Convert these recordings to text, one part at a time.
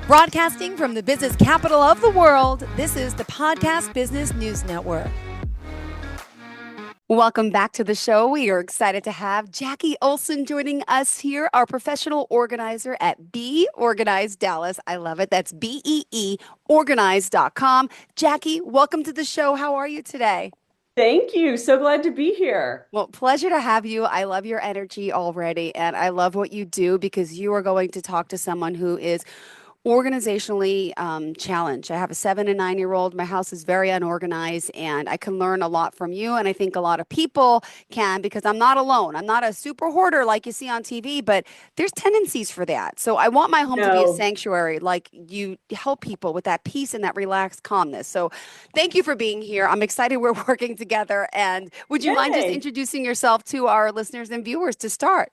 Broadcasting from the business capital of the world, this is the Podcast Business News Network. Welcome back to the show. We are excited to have Jackie Olson joining us here, our professional organizer at Be Organized Dallas. I love it. That's beeorganized.com. Jackie, welcome to the show. How are you today? Thank you. So glad to be here. Well, pleasure to have you. I love your energy already, and I love what you do because you are going to talk to someone who is organizationally challenged. I have a 7 and 9-year-old. My house is very unorganized, and I can learn a lot from you. And I think a lot of people can because I'm not alone. I'm not a super hoarder like you see on TV, but there's tendencies for that. So I want my home to be a No, sanctuary, like you help people with that peace and that relaxed calmness. So thank you for being here. I'm excited we're working together. And would you mind just yay. introducing yourself to our listeners and viewers to start?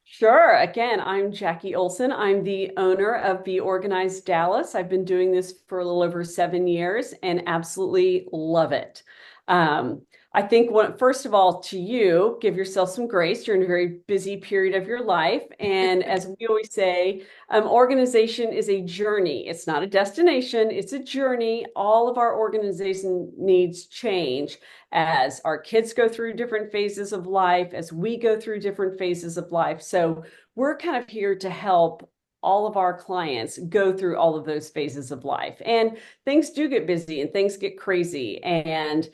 Sure. Again, I'm Jackie Olson. I'm the owner of Be Organized Dallas. I've been doing this for a little over 7 years and absolutely love it. Um, I think first of all, to you, give yourself some grace. You're in a very busy period of your life. And as we always say, organization is a journey. It's not a destination, it's a journey. All of our organization needs change as our kids go through different phases of life, as we go through different phases of life. So we're kind of here to help all of our clients go through all of those phases of life. And things do get busy and things get crazy. And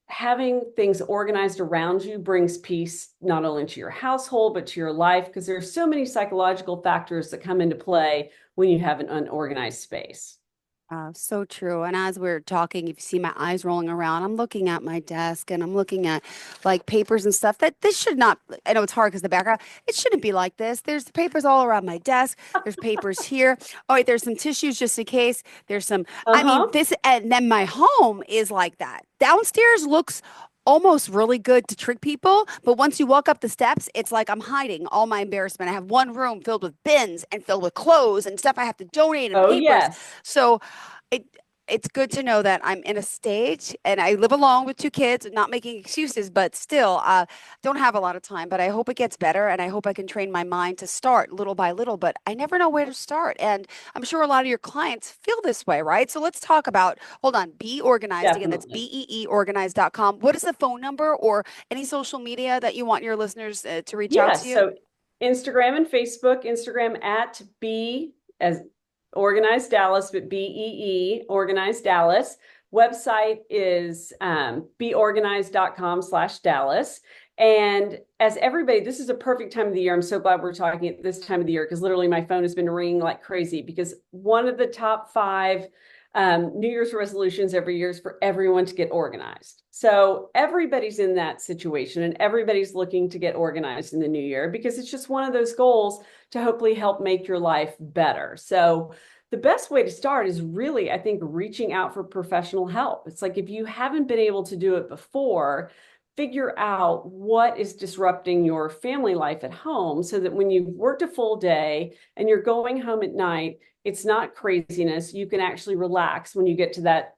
having things organized around you brings peace not only to your household, but to your life, because there's so many psychological factors that come into play when you have an unorganized space. So true. And as we're talking, if you see my eyes rolling around, I'm looking at my desk and I'm looking at like papers and stuff that this should not, I know it's hard because the background, it shouldn't be like this. There's papers all around my desk. There's papers here. Oh, wait, there's some tissues just in case. There's some, I mean, Uh-huh. this, and then my home is like that. Downstairs looks almost really good to trick people, but once you walk up the steps, it's like I'm hiding all my embarrassment. I have one room filled with bins and filled with clothes and stuff I have to donate and Oh, papers. yes. So it it's good to know that I'm in a stage and I live alone with 2 kids, not making excuses, but still don't have a lot of time. But I hope it gets better and I hope I can train my mind to start little by little, but I never know where to start. And I'm sure a lot of your clients feel this way, right? So let's talk about, hold on, Be Organized. Again, that's Definitely. beeorganized.com. What is the phone number or any social media that you want your listeners to reach out to Yes. you? So Instagram and Facebook, Instagram at Be as Organized Dallas, but BEE Organized Dallas. Website is beorganized.com/Dallas. And as everybody, this is a perfect time of the year. I'm so glad we're talking at this time of the year because literally my phone has been ringing like crazy because one of the top five New Year's resolutions every year is for everyone to get organized. So everybody's in that situation and everybody's looking to get organized in the new year because it's just one of those goals to hopefully help make your life better. So the best way to start is really, I think, reaching out for professional help. It's like if you haven't been able to do it before, figure out what is disrupting your family life at home so that when you've worked a full day and you're going home at night, it's not craziness. You can actually relax when you get to that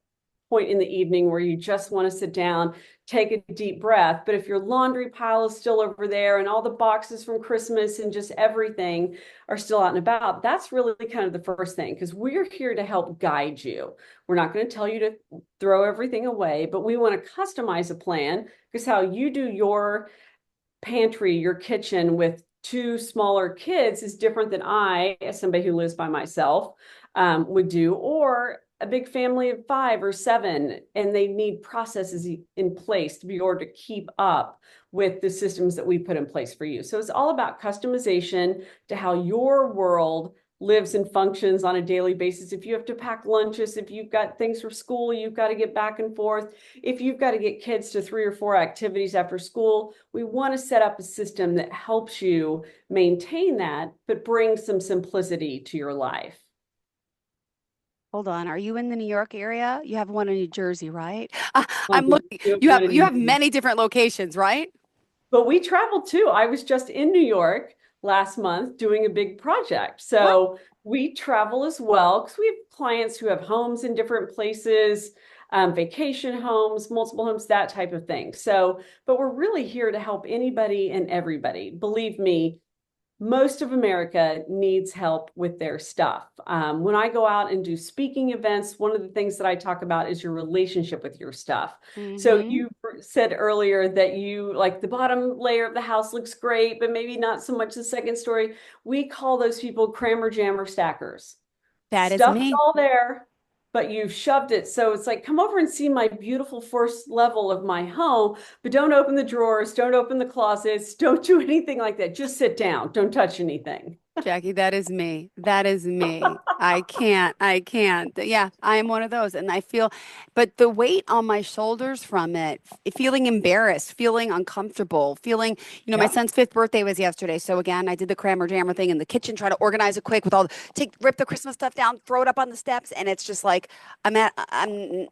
point in the evening where you just want to sit down, take a deep breath. But if your laundry pile is still over there and all the boxes from Christmas and just everything are still out and about, that's really kind of the first thing because we're here to help guide you. We're not going to tell you to throw everything away, but we want to customize a plan because how you do your pantry, your kitchen with two smaller kids is different than I, as somebody who lives by myself, would do, or a big family of 5 or 7, and they need processes in place to be able to keep up with the systems that we put in place for you. So it's all about customization to how your world lives and functions on a daily basis. If you have to pack lunches, if you've got things for school, you've got to get back and forth. If you've got to get kids to 3 or 4 activities after school, we want to set up a system that helps you maintain that, but brings some simplicity to your life. Hold on. Are you in the New York area? You have one in New Jersey, right? I'm We looking. do have You one have in you New have Jersey. many different locations, right? But we travel too. I was just in New York last month doing a big project. What? So we travel as well because we have clients who have homes in different places, vacation homes, multiple homes, that type of thing. So, but we're really here to help anybody and everybody. Believe me, most of America needs help with their stuff. When I go out and do speaking events, one of the things that I talk about is your relationship with your stuff. So Mm-hmm. you said earlier that you like the bottom layer of the house looks great, but maybe not so much the second story. We call those people crammer jammer stackers. That is Stuff is me. all there, but you've shoved it. So it's like, come over and see my beautiful first level of my home, but don't open the drawers, don't open the closets, don't do anything like that. Just sit down, don't touch anything. Jackie, that is me. That is me. I can't. I can't. Yeah, I am one of those. And I feel, but the weight on my shoulders from it, feeling embarrassed, feeling uncomfortable, feeling, my Yep. son's fifth birthday was yesterday. So again, I did the crammer jammer thing in the kitchen, try to organize it quick with all the, rip the Christmas stuff down, throw it up on the steps. And it's just like, I'm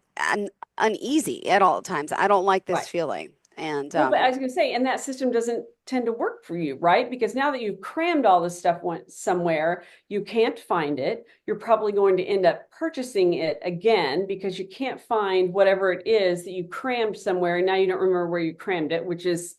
uneasy at all times. I don't like this Right. feeling. And, Well, but I was going to say, and that system doesn't tend to work for you, right? Because now that you've crammed all this stuff went somewhere, you can't find it. You're probably going to end up purchasing it again because you can't find whatever it is that you crammed somewhere. And now you don't remember where you crammed it, which is,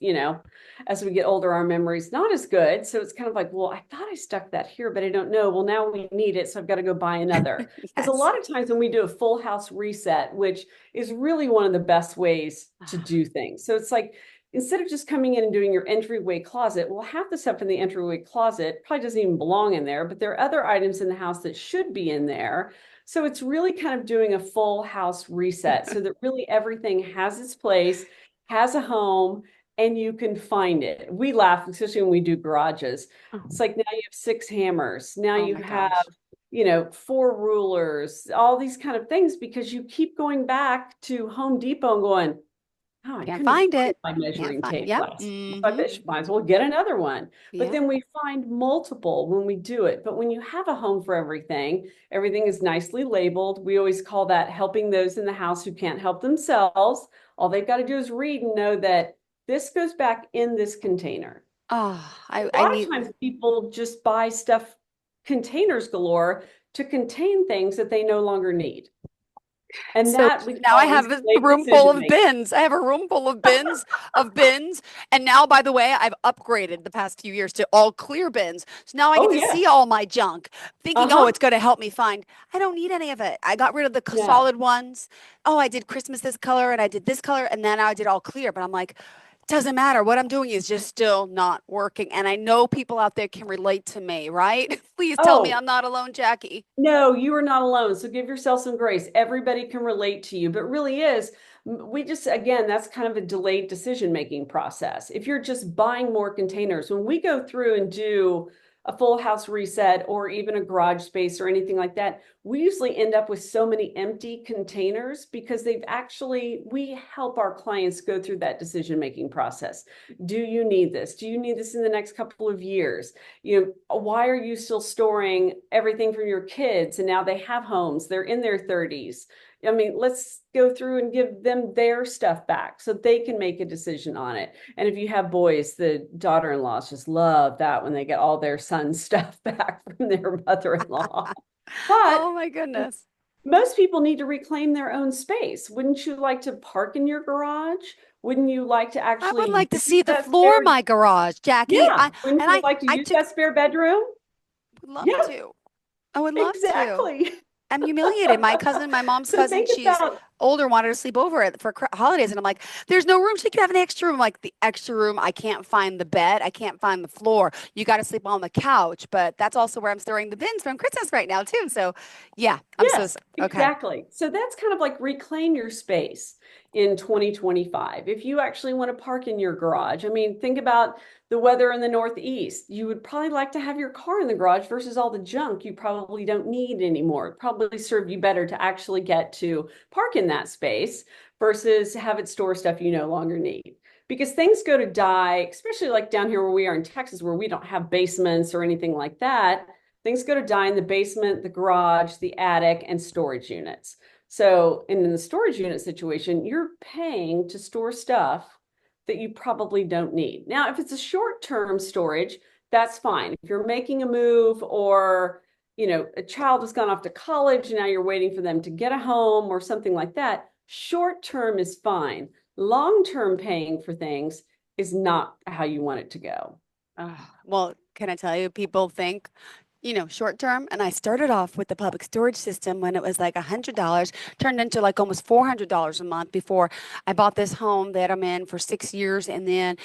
as we get older, our memory's not as good. So it's kind of like, well, I thought I stuck that here, but I don't know. Well, now we need it. So I've got to go buy another. Because a yes. lot of times when we do a full house reset, which is really one of the best ways to do things. So it's like, instead of just coming in and doing your entryway closet, well, half the stuff in the entryway closet probably doesn't even belong in there, but there are other items in the house that should be in there. So it's really kind of doing a full house reset so that really everything has its place, has a home, and you can find it. We laugh, especially when we do garages. It's Oh, like now you have six hammers. Now oh you my have gosh. four rulers, all these kind of things because you keep going back to Home Depot and going, oh, I Can't couldn't find find it. my Can't measuring find. tape Yep. last. So I Mm-hmm. might as well get another one. But Yep. then we find multiple when we do it. But when you have a home for everything, everything is nicely labeled. We always call that helping those in the house who can't help themselves. All they've got to do is read and know that this goes back in this container. Oh, I, A I lot of need. times people just buy stuff, containers galore, to contain things that they no longer need. And So that we now I call have a enslaved room full decision of making. bins. I have a room full of bins. And now, by the way, I've upgraded the past few years to all clear bins. So now I get Oh, to see yes. all my junk, thinking, oh, Uh-huh. it's going to help me find. I don't need any of it. I got rid of the No. solid ones. Oh, I did Christmas this color and I did this color. And then I did all clear. But I'm like, doesn't matter. What I'm doing is just still not working. And I know people out there can relate to me, right? Please tell me Oh, I'm not alone, Jackie. no, you are not alone. So give yourself some grace. Everybody can relate to you, but really is. We just, again, that's kind of a delayed decision making process. If you're just buying more containers, when we go through and do a full house reset or even a garage space or anything like that, we usually end up with so many empty containers because we help our clients go through that decision making process. Do you need this? Do you need this in the next couple of years? Why are you still storing everything from your kids and now they have homes, they're in their 30s? I mean, let's go through and give them their stuff back so they can make a decision on it. And if you have boys, the daughter-in-laws just love that when they get all their son's stuff back from their mother-in-law. But Oh my goodness. most people need to reclaim their own space. Wouldn't you like to park in your garage? Wouldn't you like to I would actually like to use see the that floor spare? of my garage, Jackie. Yeah. Wouldn't you like to I use took that spare bedroom? would love Yeah, to. I would love to. exactly. I'm humiliated. My mom's So cousin, think she's about, older, wanted to sleep over for holidays, and I'm like, "There's no room. She can have an extra room." Like the extra room, I can't find the bed. I can't find the floor. You got to sleep on the couch. But that's also where I'm storing the bins from Christmas right now too. So, yeah, yes, okay. exactly. So that's kind of like reclaim your space in 2025. If you actually want to park in your garage, I mean, think about the weather in the Northeast. You would probably like to have your car in the garage versus all the junk you probably don't need anymore. It probably serve you better to actually get to park in that space versus have it store stuff you no longer need. Because things go to die, especially like down here where we are in Texas, where we don't have basements or anything like that. Things go to die in the basement, the garage, the attic, and storage units. So, in the storage unit situation, you're paying to store stuff that you probably don't need. Now, if it's a short-term storage, that's fine. If you're making a move or a child has gone off to college and now you're waiting for them to get a home or something like that, short term is fine. Long term paying for things is not how you want it to go. Well, can I tell you, people think, short term. And I started off with the public storage system when it was like $100, turned into like almost $400 a month before I bought this home that I'm in for 6 years. And then,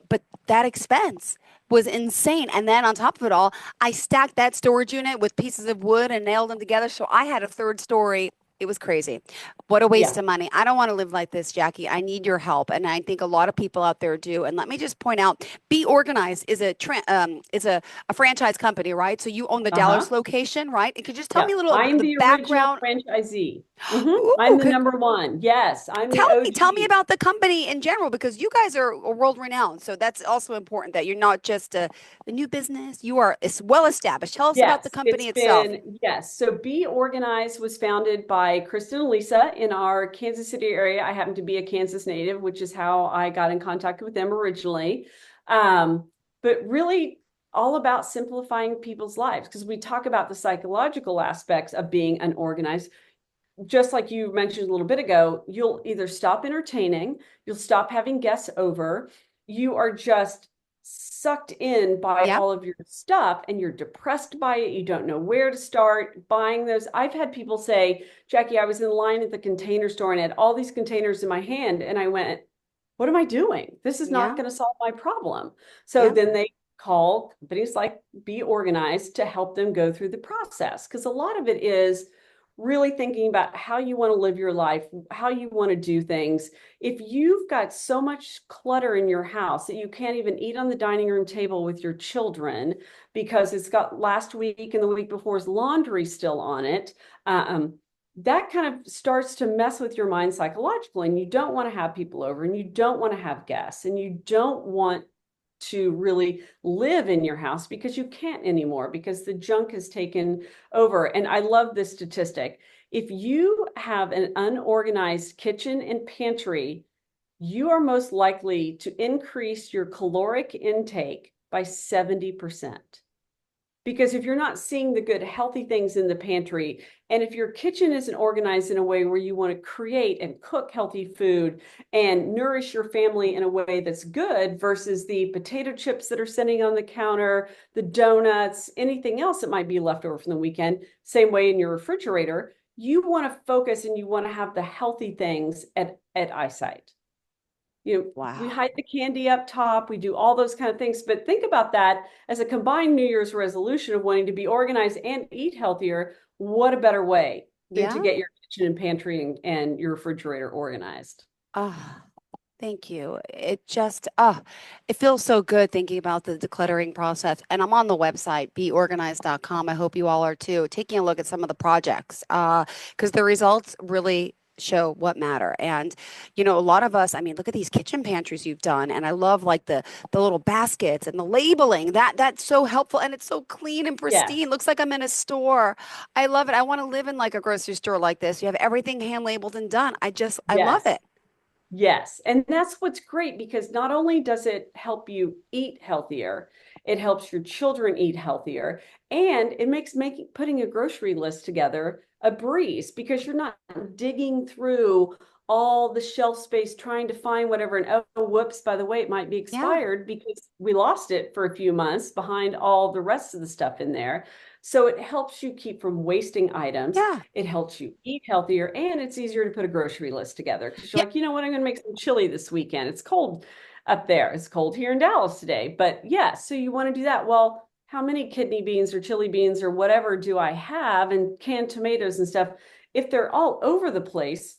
but that expense was insane. And then on top of it all, I stacked that storage unit with pieces of wood and nailed them together. So I had a third story. It was crazy. What a waste Yeah. of money. I don't want to live like this, Jackie. I need your help. And I think a lot of people out there do. And let me just point out, Be Organized is a franchise company, right? So you own the Dallas Uh-huh. location, right? And could you just tell Yeah. me a little I'm the the original background? franchisee. I'm Ooh, the number one. Yes, I'm the tell me OG. about the company in general because you guys are world renowned. So that's also important that you're not just a new business. You are it's well established. Tell us about the Yes, company it's itself. been, yes. So Be Organized was founded by Kristen and Lisa in our Kansas City area. I happen to be a Kansas native, which is how I got in contact with them originally. Um, but really all about simplifying people's lives because we talk about the psychological aspects of being unorganized. Just like you mentioned a little bit ago, you'll either stop entertaining, you'll stop having guests over, you are just sucked in by Yeah, all of your stuff and you're depressed by it. You don't know where to start buying those. I've had people say, Jackie, I was in line at the Container Store and had all these containers in my hand. And I went, what am I doing? This is not yeah, going to solve my problem. So yeah. then they call companies like Be Organized to help them go through the process. Because a lot of it is really thinking about how you want to live your life, how you want to do things. If you've got so much clutter in your house that you can't even eat on the dining room table with your children because it's got last week and the week before's laundry still on it, that kind of starts to mess with your mind psychologically. And you don't want to have people over and you don't want to have guests and you don't want to really live in your house because you can't anymore because the junk has taken over. And I love this statistic. If you have an unorganized kitchen and pantry, you are most likely to increase your caloric intake by 70%. Because if you're not seeing the good, healthy things in the pantry, and if your kitchen isn't organized in a way where you want to create and cook healthy food and nourish your family in a way that's good versus the potato chips that are sitting on the counter, the donuts, anything else that might be left over from the weekend, same way in your refrigerator, you want to focus and you want to have the healthy things at eyesight. We Wow. hide the candy up top, we do all those kind of things. But think about that as a combined New Year's resolution of wanting to be organized and eat healthier. What a better way than to Yeah. get your kitchen and pantry and your refrigerator organized? Ah. Thank you. It feels so good thinking about the decluttering process. And I'm on the website, beorganized.com. I hope you all are too, taking a look at some of the projects because the results really show what matter. And, a lot of us, I mean, look at these kitchen pantries you've done. And I love like the little baskets and the labeling. That's so helpful. And it's so clean and pristine. Yes, Looks like I'm in a store. I love it. I want to live in like a grocery store like this. You have everything hand labeled and done. I love yes. it. Yes. And that's what's great because not only does it help you eat healthier, it helps your children eat healthier, and it makes making putting a grocery list together a breeze because you're not digging through all the shelf space trying to find whatever. And oh, whoops, by the way, it might be Yeah. expired because we lost it for a few months behind all the rest of the stuff in there. So it helps you keep from wasting items. Yeah. It helps you eat healthier and it's easier to put a grocery list together because you're Yeah. like, you know what, I'm going to make some chili this weekend. It's cold up there. It's cold here in Dallas today. But yeah, so you want to do that. Well, how many kidney beans or chili beans or whatever do I have and canned tomatoes and stuff? If they're all over the place,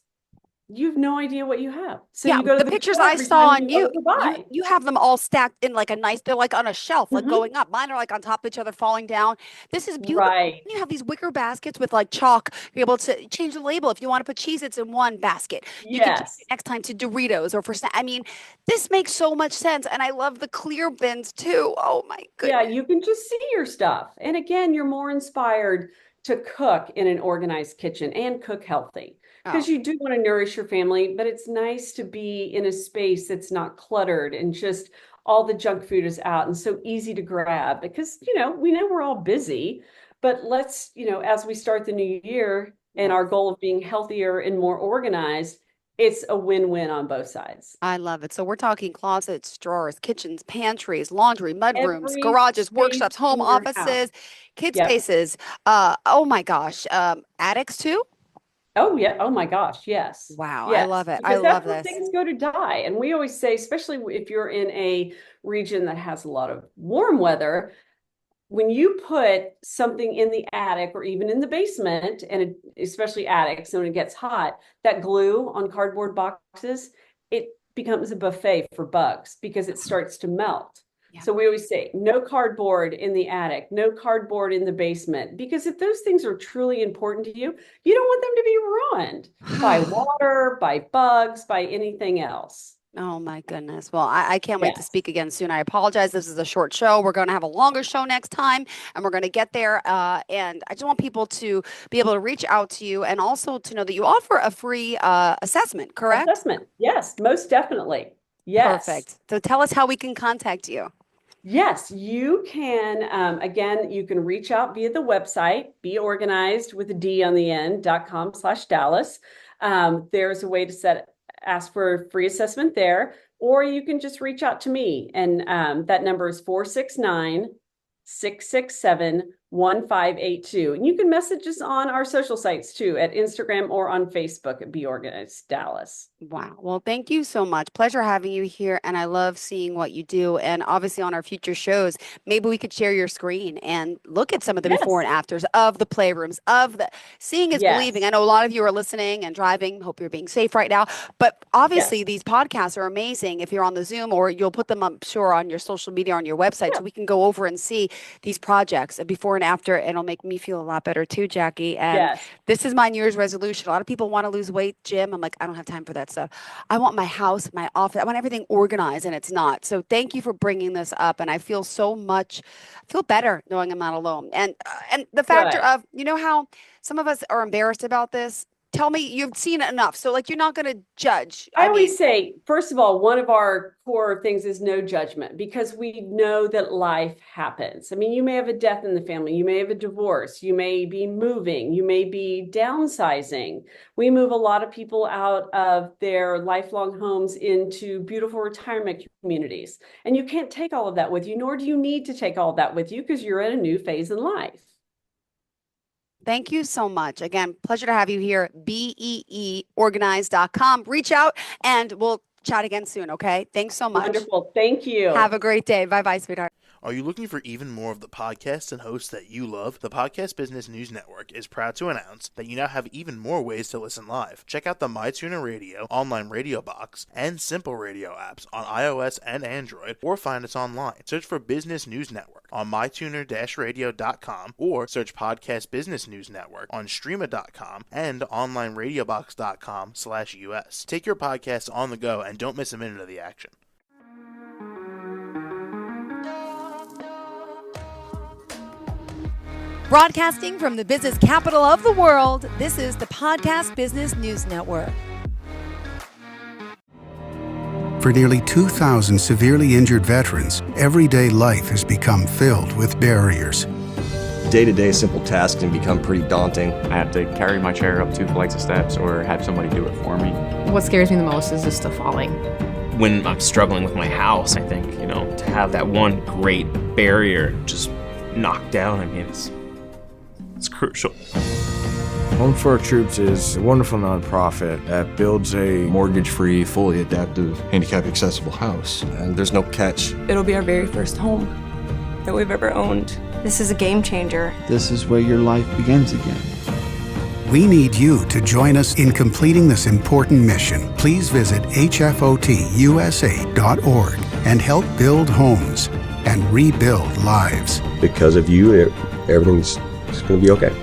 you have no idea what you have. So Yeah, you go to the the pictures store I every saw time on you you, overbuy. you have them all stacked in like a nice, they're like on a shelf, like Mm-hmm. going up. Mine are like on top of each other, falling down. This is beautiful. Right. You have these wicker baskets with like chalk. You're able to change the label. If you want to put Cheez-Its in one basket, you can change it Yes. next time to Doritos or for, I mean, this makes so much sense. And I love the clear bins too. Oh my Yeah, goodness. you can just see your stuff. And again, you're more inspired to cook in an organized kitchen and cook healthy Oh, because you do want to nourish your family, but it's nice to be in a space that's not cluttered and just all the junk food is out and so easy to grab because, we know we're all busy, but let's, as we start the new year and yes. our goal of being healthier and more organized, it's a win-win on both sides. I love it. So we're talking closets, drawers, kitchens, pantries, laundry, mudrooms, Every garages, space workshops, home in your house. offices, kid Yep. spaces. Oh my gosh, attics too. Oh yeah. Oh my gosh. Yes. Wow, I Yes. love it. I Because love that's where this. things go to die. And we always say, especially if you're in a region that has a lot of warm weather, when you put something in the attic or even in the basement, and especially attics, so when it gets hot, that glue on cardboard boxes, it becomes a buffet for bugs because it starts to melt. Yeah. So we always say no cardboard in the attic, no cardboard in the basement, because if those things are truly important to you, you don't want them to be ruined by water, by bugs, by anything else. Oh my goodness. Well, I can't wait to Yes. speak again soon. I apologize. This is a short show. We're going to have a longer show next time, and we're going to get there. And I just want people to be able to reach out to you and also to know that you offer a free assessment, correct? Assessment. Yes, most definitely. Yes. Perfect. So tell us how we can contact you. Yes, you can. Again, you can reach out via the website, beorganized with a D on the end.com/Dallas. There's a way to ask for a free assessment there, or you can just reach out to me. And that number is 469-667-1582. And you can message us on our social sites too, at Instagram or on Facebook at Be Organized Dallas. Wow. Well, thank you so much. Pleasure having you here. And I love seeing what you do. And obviously, on our future shows, maybe we could share your screen and look at some of the before Yes. and afters of the playrooms, of the seeing is believing. I Yes. know a lot of you are listening and driving. Hope you're being safe right now. But obviously, Yes. these podcasts are amazing if you're on the Zoom, or you'll put them, I'm sure, on your social media, on your website, Yeah. so we can go over and see these projects before and after. And it'll make me feel a lot better too, Jackie. And Yes. this is my New Year's resolution. A lot of people want to lose weight, Jim. I'm like, I don't have time for that stuff. I want my house, my office, I want everything organized, and it's not. So thank you for bringing this up. And I feel I feel better knowing I'm not alone. And the factor Good. of, how some of us are embarrassed about this. Tell me you've seen it enough. So like, you're not going to judge. I I mean, always say, first of all, one of our core things is no judgment because we know that life happens. I mean, you may have a death in the family, you may have a divorce, you may be moving, you may be downsizing. We move a lot of people out of their lifelong homes into beautiful retirement communities. And you can't take all of that with you, nor do you need to take all of that with you because you're in a new phase in life. thank you so much. Again, pleasure to have you here. BEEorganized.com. Reach out and we'll chat again soon. Okay. Thanks so much. Wonderful. Thank Have you. a great day. Bye bye, sweetheart. Are you looking for even more of the podcasts and hosts that you love? The Podcast Business News Network is proud to announce that you now have even more ways to listen live. Check out the MyTuner Radio, online radio box, and Simple Radio apps on iOS and Android, or find us online. Search for Business News Network on mytuner-radio.com, or search Podcast Business News Network on streama.com and onlineradiobox.com/US. Take your podcast on the go and don't miss a minute of the action. Broadcasting from the business capital of the world, this is the Podcast Business News Network. For nearly 2,000 severely injured veterans, everyday life has become filled with barriers. Day-to-day simple tasks can become pretty daunting. I have to carry my chair up 2 flights of steps or have somebody do it for me. What scares me the most is just the falling. When I'm struggling with my house, I think, to have that one great barrier just knocked down, it's crucial. Home for Our Troops is a wonderful nonprofit that builds a Mortgage-free, fully adaptive, handicap-accessible house. And there's no catch. It'll be our very first home that we've ever owned. This is a game changer. This is where your life begins again. We need you to join us in completing this important mission. Please visit hfotusa.org and help build homes and rebuild lives. Because of you, everything's going to be okay.